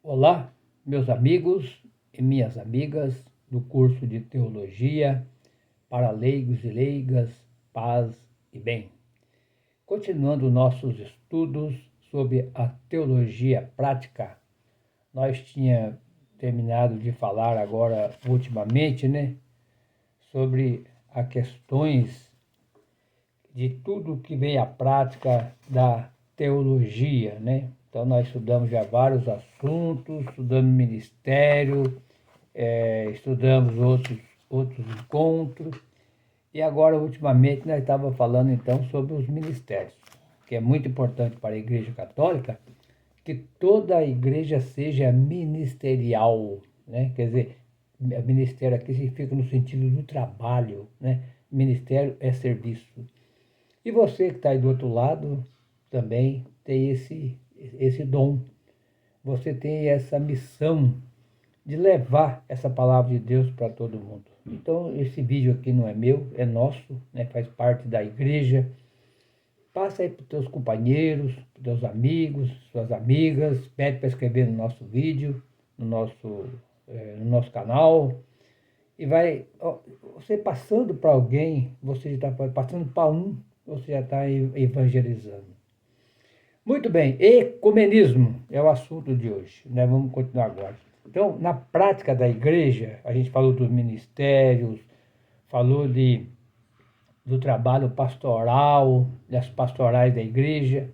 Olá, meus amigos e minhas amigas do curso de Teologia para leigos e leigas, paz e bem. Continuando nossos estudos sobre a teologia prática, nós tínhamos terminado de falar agora, ultimamente, sobre as questões de tudo que vem à prática da teologia, Então, nós estudamos já vários assuntos, estudamos ministério, estudamos outros encontros, e agora, ultimamente, nós estávamos falando, então, sobre os ministérios, que é muito importante para a Igreja Católica, que toda a igreja seja ministerial, Quer dizer, ministério aqui significa no sentido do trabalho, Ministério é serviço. E você que está aí do outro lado também tem esse dom. Você tem essa missão de levar essa palavra de Deus para todo mundo. Então, esse vídeo aqui não é meu, é nosso, faz parte da igreja. Passa aí para os teus companheiros, para os teus amigos, suas amigas, pede para escrever no nosso vídeo, no nosso canal. E você passando para alguém, você está passando para um, você já está evangelizando. Muito bem, ecumenismo é o assunto de hoje, Vamos continuar agora. Então, na prática da igreja, a gente falou dos ministérios, falou do trabalho pastoral, das pastorais da igreja.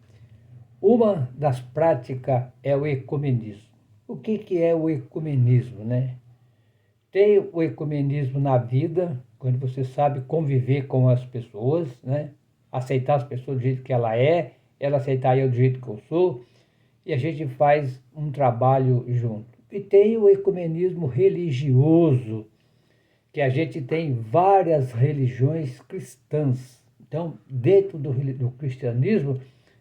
Uma das práticas é o ecumenismo. O que é o ecumenismo, Tem o ecumenismo na vida, quando você sabe conviver com as pessoas, Aceitar as pessoas do jeito que ela aceitar eu do jeito que eu sou, e a gente faz um trabalho junto. E tem o ecumenismo religioso, que a gente tem várias religiões cristãs. Então, dentro do cristianismo,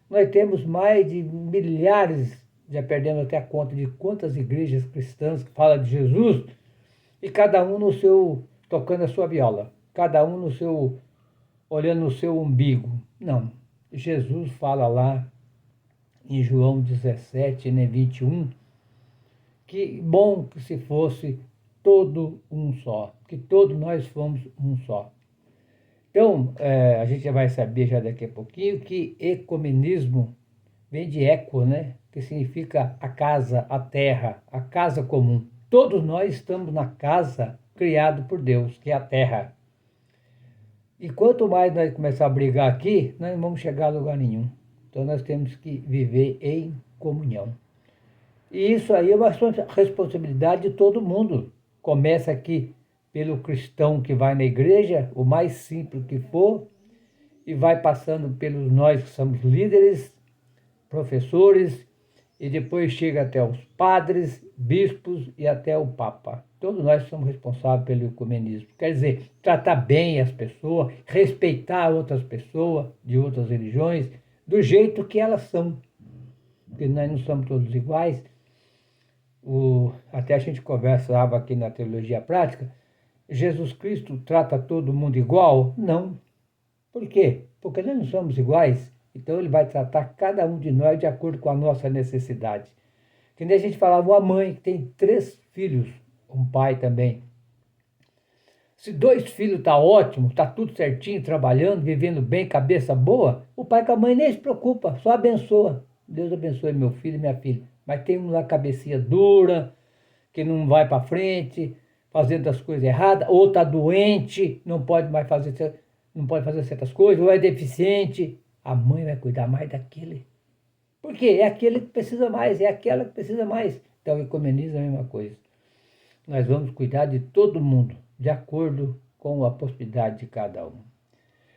nós temos mais de milhares, já perdemos até a conta de quantas igrejas cristãs que falam de Jesus, e cada um no seu, tocando a sua viola, cada um no seu, olhando no seu umbigo. Não, Jesus fala lá em João 17, 21, que bom que se fosse todo um só, que todos nós fomos um só. Então, a gente já vai saber já daqui a pouquinho que ecumenismo vem de eco, Que significa a casa, a terra, a casa comum. Todos nós estamos na casa criada por Deus, que é a terra. E quanto mais nós começar a brigar aqui, nós não vamos chegar a lugar nenhum. Então nós temos que viver em comunhão. E isso aí é uma responsabilidade de todo mundo. Começa aqui pelo cristão que vai na igreja, o mais simples que for, e vai passando pelos nós que somos líderes, professores, e depois chega até os padres, bispos e até o Papa. Todos nós somos responsáveis pelo ecumenismo. Quer dizer, tratar bem as pessoas, respeitar outras pessoas de outras religiões, do jeito que elas são. Porque nós não somos todos iguais. Até a gente conversava aqui na teologia prática, Jesus Cristo trata todo mundo igual? Não. Por quê? Porque nós não somos iguais. Então ele vai tratar cada um de nós de acordo com a nossa necessidade. Que nem a gente falava, uma mãe que tem 3 filhos, um pai também. Se 2 filhos tá ótimo, tá tudo certinho, trabalhando, vivendo bem, cabeça boa, o pai com a mãe nem se preocupa, só abençoa. Deus abençoe meu filho e minha filha. Mas tem um lá cabecinha dura, que não vai para frente, fazendo as coisas erradas, ou está doente, não pode fazer certas coisas, ou é deficiente. A mãe vai cuidar mais daquele. Por quê? É aquele que precisa mais, é aquela que precisa mais. Então, o ecumenismo é a mesma coisa. Nós vamos cuidar de todo mundo, de acordo com a possibilidade de cada um.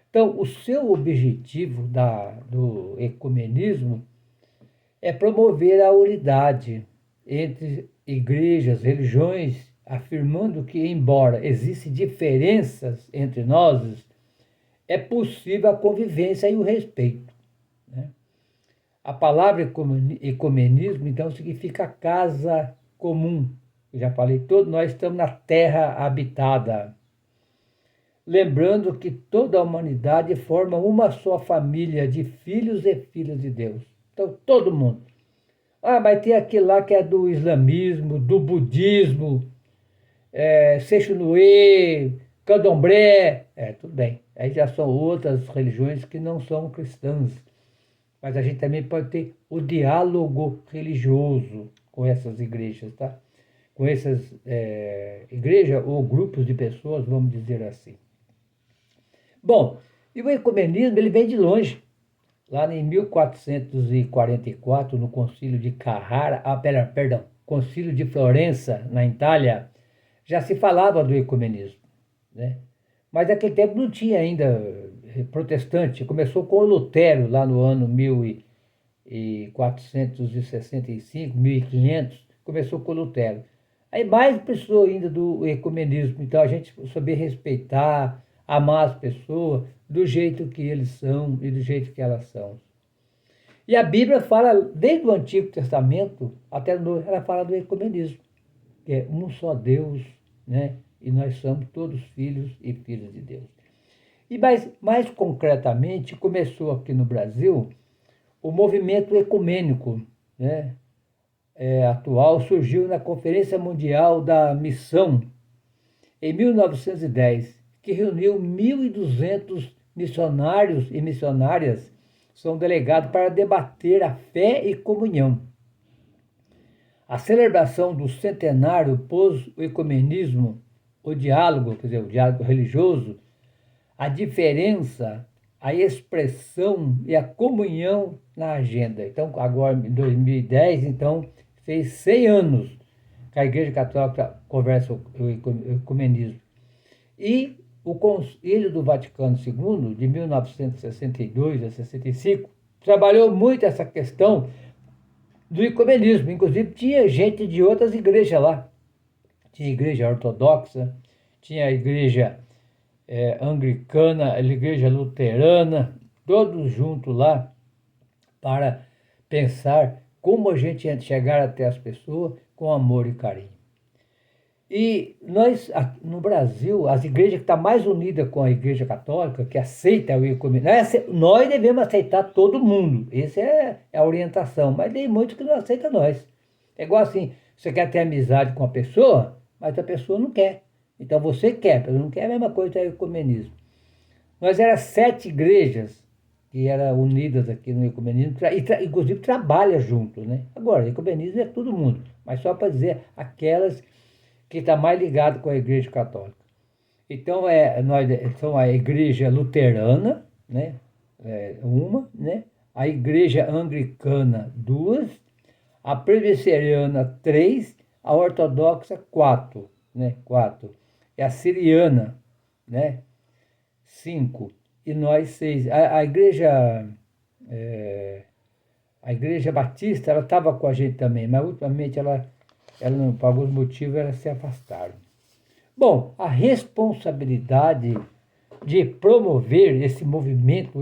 Então, o seu objetivo do ecumenismo é promover a unidade entre igrejas, religiões, afirmando que, embora existem diferenças entre nós, é possível a convivência e o respeito. A palavra ecumenismo, então, significa casa comum. Eu já falei, todos nós estamos na terra habitada. Lembrando que toda a humanidade forma uma só família de filhos e filhas de Deus. Então, todo mundo. Ah, mas tem aquele lá que é do islamismo, do budismo, Seixonoe, Candomblé. Tudo bem. Aí já são outras religiões que não são cristãs. Mas a gente também pode ter o diálogo religioso com essas igrejas, tá? Com essas igrejas ou grupos de pessoas, vamos dizer assim. Bom, e o ecumenismo ele vem de longe. Lá em 1444, no Concílio de Carrara, perdão, Concílio de Florença, na Itália, já se falava do ecumenismo, né? Mas naquele tempo não tinha ainda protestante. Começou com o Lutero, lá no ano 1465, 1500, começou com o Lutero. Aí mais precisou ainda do ecumenismo. Então a gente saber respeitar, amar as pessoas do jeito que eles são e do jeito que elas são. E a Bíblia fala, desde o Antigo Testamento até o Novo, ela fala do ecumenismo, que é um só Deus, né? E nós somos todos filhos e filhas de Deus. E mais concretamente, começou aqui no Brasil o movimento ecumênico, né? Atual, surgiu na Conferência Mundial da Missão, em 1910, que reuniu 1.200 missionários e missionárias, são delegados para debater a fé e comunhão. A celebração do centenário pôs o ecumenismo, o diálogo, quer dizer, o diálogo religioso, a diferença, a expressão e a comunhão na agenda. Então, agora em 2010, então, fez 100 anos que a Igreja Católica conversa o ecumenismo. E o Concílio do Vaticano II, de 1962 a 65, trabalhou muito essa questão do ecumenismo. Inclusive, tinha gente de outras igrejas lá. Tinha a igreja ortodoxa, tinha a igreja anglicana, a igreja luterana, todos juntos lá para pensar como a gente ia chegar até as pessoas com amor e carinho. E nós, no Brasil, as igrejas que estão mais unidas com a Igreja Católica, que aceita o ecumenismo, nós devemos aceitar todo mundo. Essa é a orientação, mas tem muitos que não aceitam nós. É igual assim, você quer ter amizade com a pessoa, mas a pessoa não quer. Então você quer, mas não quer a mesma coisa que o ecumenismo. Nós éramos 7 igrejas que eram unidas aqui no ecumenismo, inclusive trabalham junto, né? Agora, ecumenismo é todo mundo, mas só para dizer aquelas que está mais ligado com a Igreja Católica. Então, nós somos a Igreja Luterana, né? Uma, né? A Igreja Anglicana, 2, a Presbiteriana, 3, a Ortodoxa, 4, né? 4. E a Siriana, né? 5. E nós, 6. A Igreja Batista, ela estava com a gente também, mas ultimamente ela não, por alguns motivos, elas se afastaram. Bom, a responsabilidade de promover esse movimento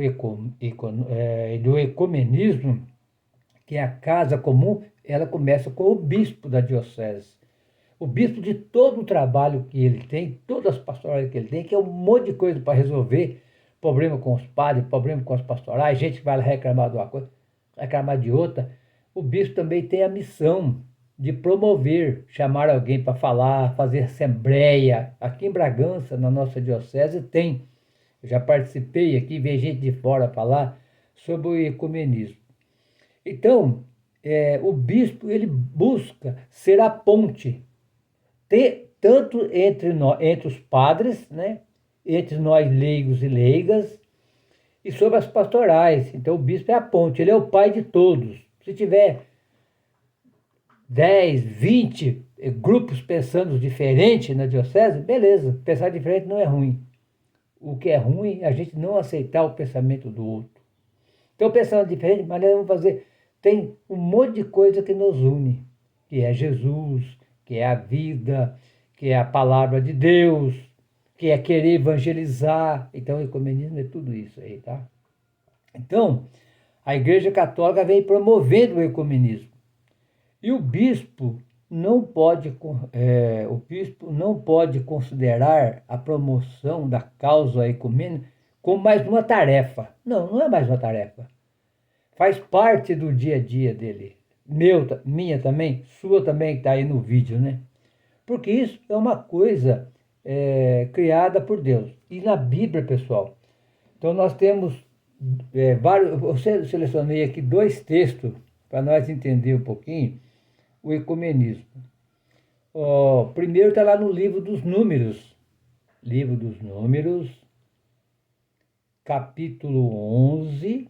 do ecumenismo, que é a casa comum, ela começa com o bispo da diocese. O bispo, de todo o trabalho que ele tem, todas as pastorais que ele tem, que é um monte de coisa para resolver, problema com os padres, problema com as pastorais, gente que vai reclamar de uma coisa, reclamar de outra. O bispo também tem a missão de promover, chamar alguém para falar, fazer assembleia. Aqui em Bragança, na nossa diocese, tem. Eu já participei aqui, veio gente de fora falar sobre o ecumenismo. Então, o bispo ele busca ser a ponte, tanto entre os padres, né, entre nós leigos e leigas, e sobre as pastorais. Então, o bispo é a ponte, ele é o pai de todos. Se tiver 10, 20 grupos pensando diferente na diocese, beleza, pensar diferente não é ruim. O que é ruim é a gente não aceitar o pensamento do outro. Então, pensando diferente, mas nós vamos fazer. Tem um monte de coisa que nos une, que é Jesus, que é a vida, que é a palavra de Deus, que é querer evangelizar. Então, o ecumenismo é tudo isso aí, tá? Então, a Igreja Católica vem promovendo o ecumenismo. E o bispo não pode considerar a promoção da causa ecumênica como mais uma tarefa. Não, não é mais uma tarefa. Faz parte do dia a dia dele. minha também, sua também, que está aí no vídeo, né? Porque isso é uma coisa criada por Deus. E na Bíblia, pessoal, então nós temos vários. Eu selecionei aqui dois textos para nós entender um pouquinho o ecumenismo. Primeiro está lá no livro dos Números. Livro dos Números, capítulo 11,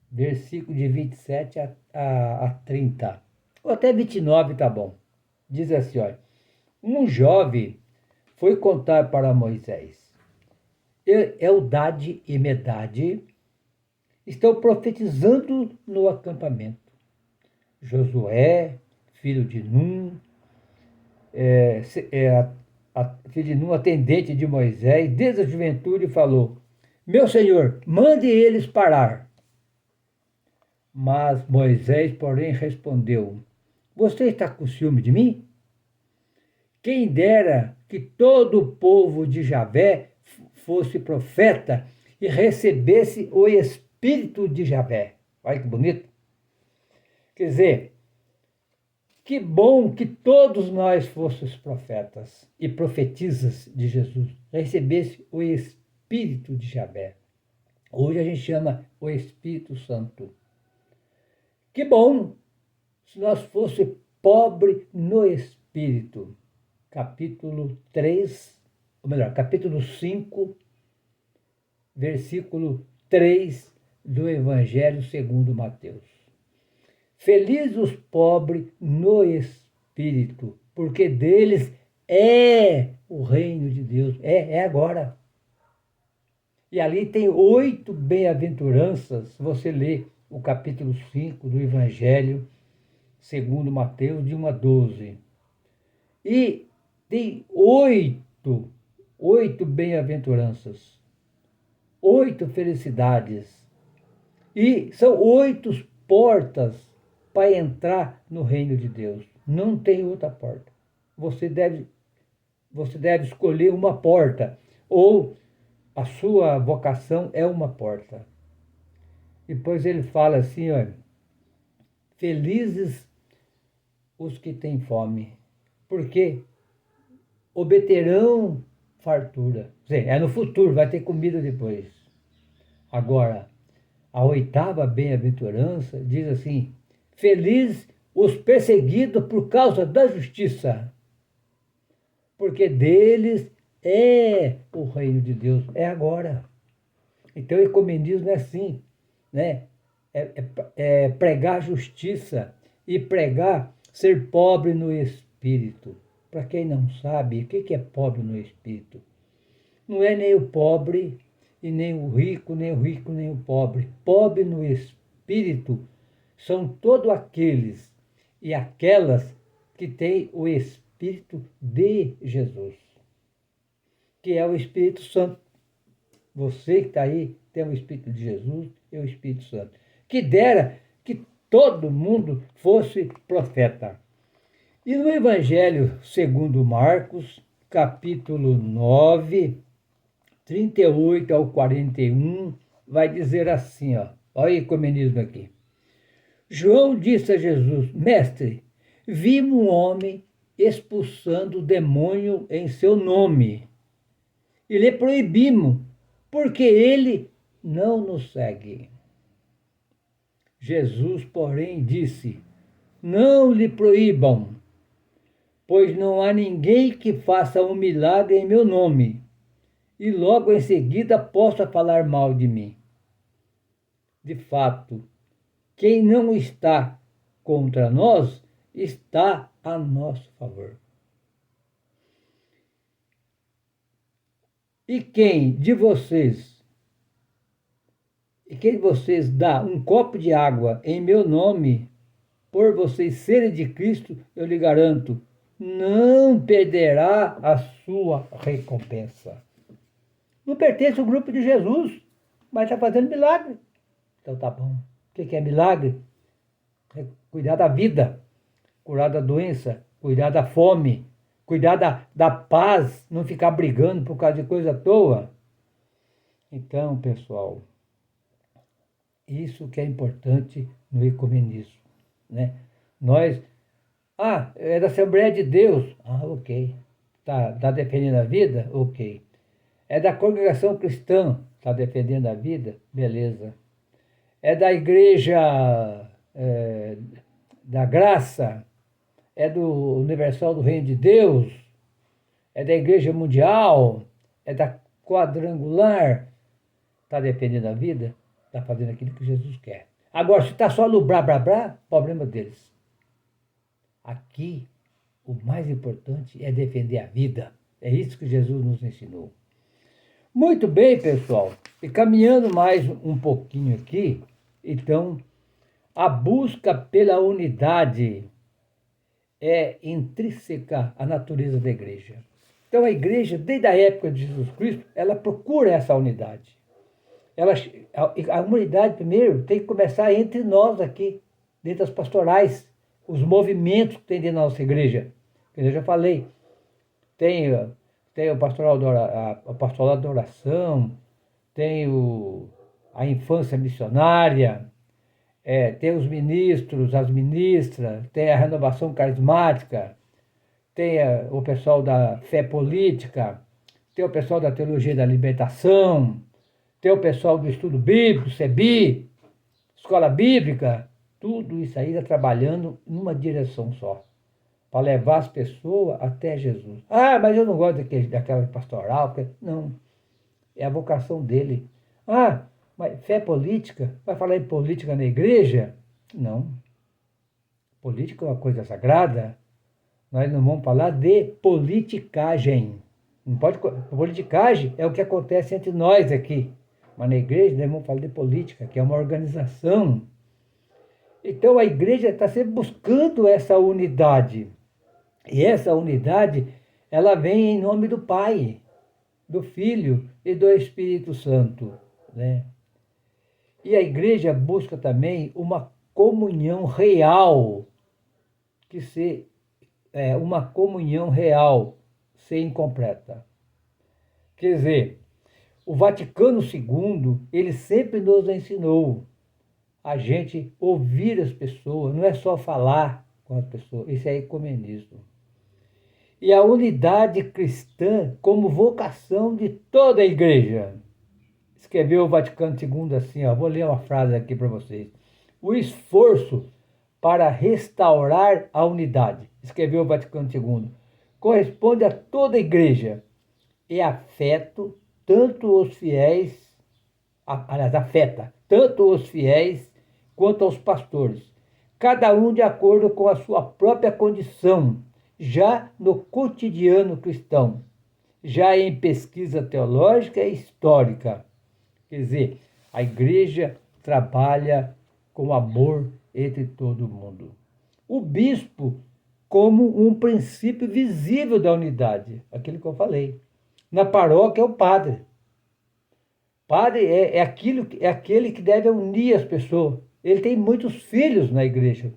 versículo de 27 a 30. Ou até 29 tá bom. Diz assim, olha. Um jovem foi contar para Moisés. Eldade e Medade estão profetizando no acampamento. Josué, filho de Num, filho de Num, atendente de Moisés, desde a juventude, falou: Meu senhor, mande eles parar. Mas Moisés, porém, respondeu: Você está com ciúme de mim? Quem dera que todo o povo de Javé fosse profeta e recebesse o Espírito de Javé. Olha que bonito. Quer dizer, que bom que todos nós fôssemos profetas e profetisas de Jesus, recebesse o Espírito de Javé. Hoje a gente chama o Espírito Santo. Que bom se nós fôssemos pobres no Espírito. Capítulo 3, ou melhor, capítulo 5, versículo 3 do Evangelho segundo Mateus. Felizes os pobres no Espírito, porque deles é o reino de Deus. É agora. E ali tem 8 bem-aventuranças. Você lê o capítulo 5 do Evangelho segundo Mateus, de 1 a 12. E tem 8 bem-aventuranças, 8 felicidades. E são 8 portas para entrar no reino de Deus. Não tem outra porta. Você deve escolher uma porta, ou a sua vocação é uma porta. Depois ele fala assim, olha, felizes os que têm fome, porque obterão fartura. É no futuro, vai ter comida depois. Agora, a 8ª bem-aventurança diz assim: Felizes os perseguidos por causa da justiça, porque deles é o reino de Deus, é agora. Então o ecumenismo é assim, né? É pregar justiça e pregar ser pobre no espírito. Para quem não sabe, o que é pobre no espírito? Não é nem o pobre e nem o rico, nem o rico, nem o pobre. Pobre no espírito são todos aqueles e aquelas que têm o Espírito de Jesus, que é o Espírito Santo. Você que está aí tem o Espírito de Jesus e o Espírito Santo. Que dera que todo mundo fosse profeta. E no Evangelho segundo Marcos, capítulo 9, 38 ao 41, vai dizer assim, ó. Olha o ecumenismo aqui. João disse a Jesus: Mestre, vimos um homem expulsando o demônio em seu nome e lhe proibimos, porque ele não nos segue. Jesus, porém, disse: Não lhe proíbam, pois não há ninguém que faça um milagre em meu nome e logo em seguida possa falar mal de mim. De fato, quem não está contra nós está a nosso favor. E quem de vocês dá um copo de água em meu nome, por vocês serem de Cristo, eu lhe garanto, não perderá a sua recompensa. Não pertence ao grupo de Jesus, mas está fazendo milagre. Então tá bom. O que é milagre? É cuidar da vida, curar da doença, cuidar da fome, cuidar da paz, não ficar brigando por causa de coisa à toa. Então, pessoal, isso que é importante no ecumenismo. né? Nós, é da Assembleia de Deus. Ok. Tá defendendo a vida? Ok. É da congregação cristã, está defendendo a vida? Beleza. É da igreja é, da graça? É do Universal do Reino de Deus? É da igreja mundial? É da quadrangular? Está defendendo a vida? Está fazendo aquilo que Jesus quer. Agora, se está só no blá blá blá, problema deles. Aqui, o mais importante é defender a vida. É isso que Jesus nos ensinou. Muito bem, pessoal. E caminhando mais um pouquinho aqui, então, a busca pela unidade é intrínseca à natureza da igreja. Então, a igreja, desde a época de Jesus Cristo, ela procura essa unidade. A unidade, primeiro, tem que começar entre nós aqui, dentro das pastorais, os movimentos que tem dentro da nossa igreja. Eu já falei, tem o pastoral a pastoral da oração, tem a infância missionária, tem os ministros, as ministras, tem a renovação carismática, tem o pessoal da fé política, tem o pessoal da teologia da libertação, tem o pessoal do estudo bíblico, CEBI, escola bíblica, tudo isso aí está trabalhando numa direção só, para levar as pessoas até Jesus. Mas eu não gosto daquela pastoral, não, é a vocação dele. Mas fé política? Vai falar em política na igreja? Não. Política é uma coisa sagrada. Nós não vamos falar de politicagem. Não pode, politicagem é o que acontece entre nós aqui. Mas na igreja nós vamos falar de política, que é uma organização. Então a igreja está sempre buscando essa unidade. E essa unidade, ela vem em nome do Pai, do Filho e do Espírito Santo, né? E a igreja busca também uma comunhão real, uma comunhão real, ser incompleta. Quer dizer, o Vaticano II, ele sempre nos ensinou a gente ouvir as pessoas, não é só falar com as pessoas, isso é ecumenismo. E a unidade cristã como vocação de toda a igreja. Escreveu o Vaticano II assim, vou ler uma frase aqui para vocês. O esforço para restaurar a unidade, escreveu o Vaticano II, corresponde a toda a igreja e afeta tanto os fiéis quanto aos pastores, cada um de acordo com a sua própria condição, já no cotidiano cristão, já em pesquisa teológica e histórica. Quer dizer, a igreja trabalha com amor entre todo mundo. O bispo como um princípio visível da unidade, aquilo que eu falei. Na paróquia é o padre. Padre é aquele que deve unir as pessoas. Ele tem muitos filhos na igreja.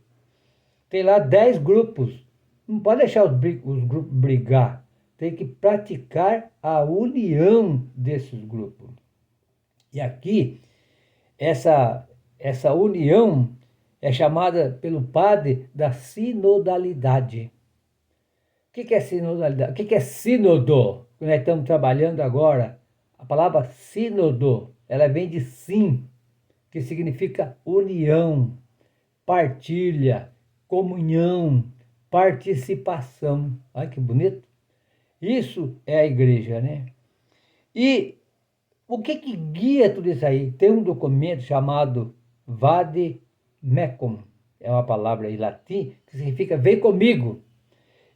Tem lá 10 grupos. Não pode deixar os grupos brigar. Tem que praticar a união desses grupos. E aqui, essa união é chamada pelo padre da sinodalidade. O que é sinodalidade? O que é sínodo? Que nós estamos trabalhando agora. A palavra sínodo, ela vem de sim, que significa união, partilha, comunhão, participação. Olha que bonito. Isso é a igreja, né? E o que guia tudo isso aí? Tem um documento chamado Vade Mecum, é uma palavra em latim que significa vem comigo.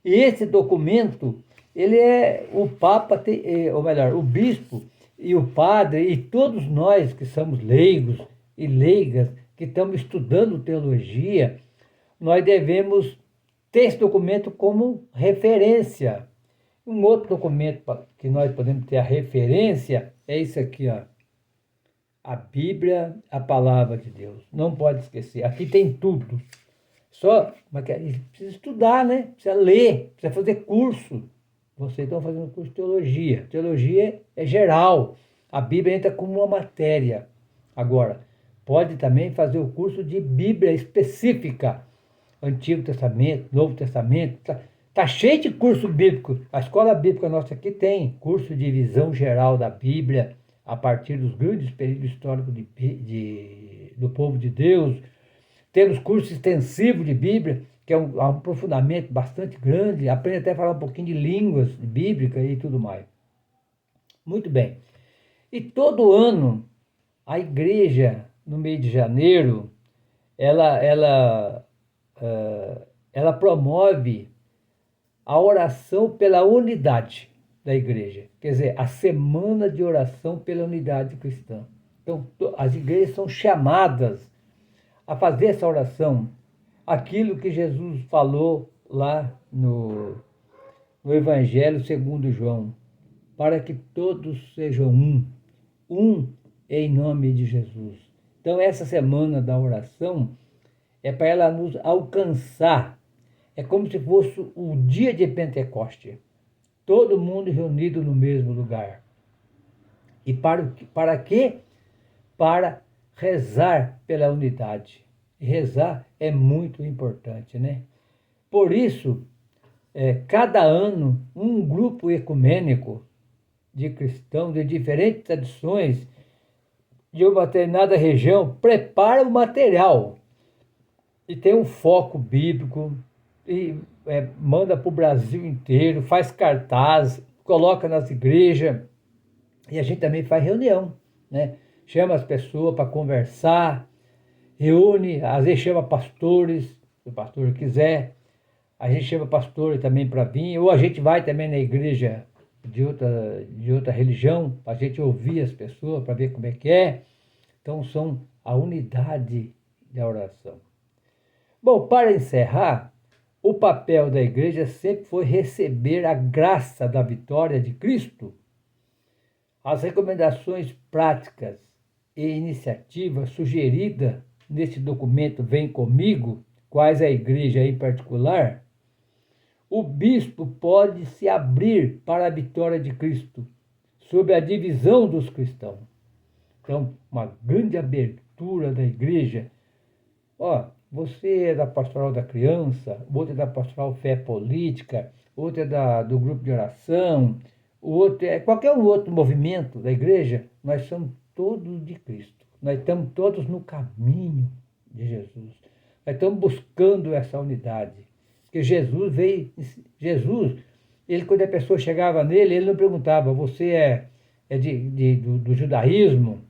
E esse documento, ele é o Papa, ou melhor, o bispo e o padre e todos nós que somos leigos e leigas, que estamos estudando teologia, nós devemos ter esse documento como referência. Um outro documento que nós podemos ter a referência é isso aqui, a Bíblia, a Palavra de Deus. Não pode esquecer. Aqui tem tudo. Mas precisa estudar, né? Precisa ler, precisa fazer curso. Vocês estão fazendo curso de teologia. Teologia é geral. A Bíblia entra como uma matéria. Agora, pode também fazer o curso de Bíblia específica. Antigo Testamento, Novo Testamento. Tá cheio de curso bíblico. A escola bíblica nossa aqui tem curso de visão geral da Bíblia, a partir dos grandes períodos históricos do povo de Deus. Temos curso extensivo de Bíblia, que é um aprofundamento bastante grande, aprende até a falar um pouquinho de línguas bíblicas e tudo mais. Muito bem. E todo ano, a igreja, no mês de janeiro, ela promove a oração pela unidade da igreja. Quer dizer, a semana de oração pela unidade cristã. Então, as igrejas são chamadas a fazer essa oração, aquilo que Jesus falou lá no Evangelho segundo João, para que todos sejam um em nome de Jesus. Então, essa semana da oração é para ela nos alcançar. É como se fosse o dia de Pentecoste. Todo mundo reunido no mesmo lugar. E para quê? Para rezar pela unidade. E rezar é muito importante, né? Por isso, cada ano, um grupo ecumênico de cristãos de diferentes tradições de uma determinada região prepara o material e tem um foco bíblico e manda para o Brasil inteiro, faz cartaz, coloca nas igrejas e a gente também faz reunião, né? Chama as pessoas para conversar, reúne, às vezes chama pastores, se o pastor quiser, a gente chama pastores também para vir, ou a gente vai também na igreja de outra religião, para a gente ouvir as pessoas, para ver como é que é. Então, são a unidade da oração. Bom, para encerrar, o papel da igreja sempre foi receber a graça da vitória de Cristo. As recomendações práticas e iniciativas sugeridas neste documento Vem Comigo, quais a igreja em particular, o bispo pode se abrir para a vitória de Cristo, sob a divisão dos cristãos. Então, uma grande abertura da igreja. Você é da Pastoral da Criança, outro é da Pastoral Fé Política, outro é do grupo de oração, o outro é qualquer outro movimento da igreja, nós somos todos de Cristo. Nós estamos todos no caminho de Jesus. Nós estamos buscando essa unidade. Porque Jesus, ele, quando a pessoa chegava nele, ele não perguntava, você é do judaísmo?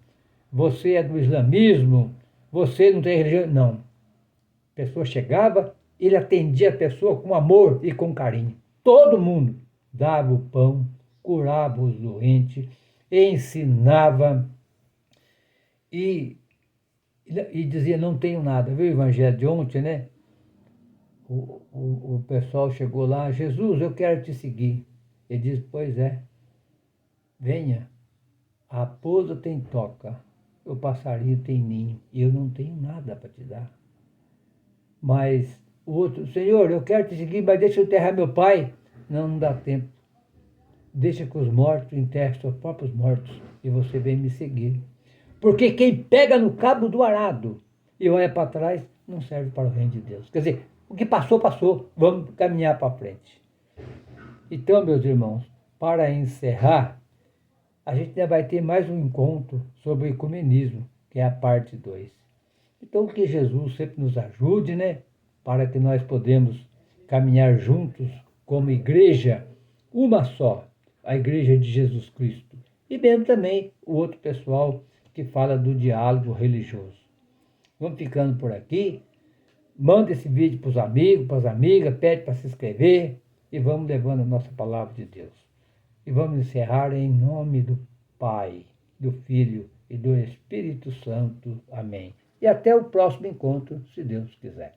Você é do islamismo? Você não tem religião? Não. A pessoa chegava, ele atendia a pessoa com amor e com carinho. Todo mundo dava o pão, curava os doentes, ensinava e dizia, não tenho nada. Viu o evangelho de ontem, né? O pessoal chegou lá, Jesus, eu quero te seguir. Ele diz, pois é, venha, a raposa tem toca, o passarinho tem ninho, e eu não tenho nada para te dar. Mas o outro, Senhor, eu quero te seguir, mas deixa eu enterrar meu pai. Não dá tempo. Deixa que os mortos enterrem seus próprios mortos e você vem me seguir. Porque quem pega no cabo do arado e olha para trás, não serve para o reino de Deus. Quer dizer, o que passou, passou. Vamos caminhar para frente. Então, meus irmãos, para encerrar, a gente ainda vai ter mais um encontro sobre o ecumenismo, que é a parte 2. Então, que Jesus sempre nos ajude, né? Para que nós podemos caminhar juntos como igreja, uma só, a igreja de Jesus Cristo. E mesmo também o outro pessoal que fala do diálogo religioso. Vamos ficando por aqui. Manda esse vídeo para os amigos, para as amigas, pede para se inscrever e vamos levando a nossa palavra de Deus. E vamos encerrar em nome do Pai, do Filho e do Espírito Santo. Amém. E até o próximo encontro, se Deus quiser.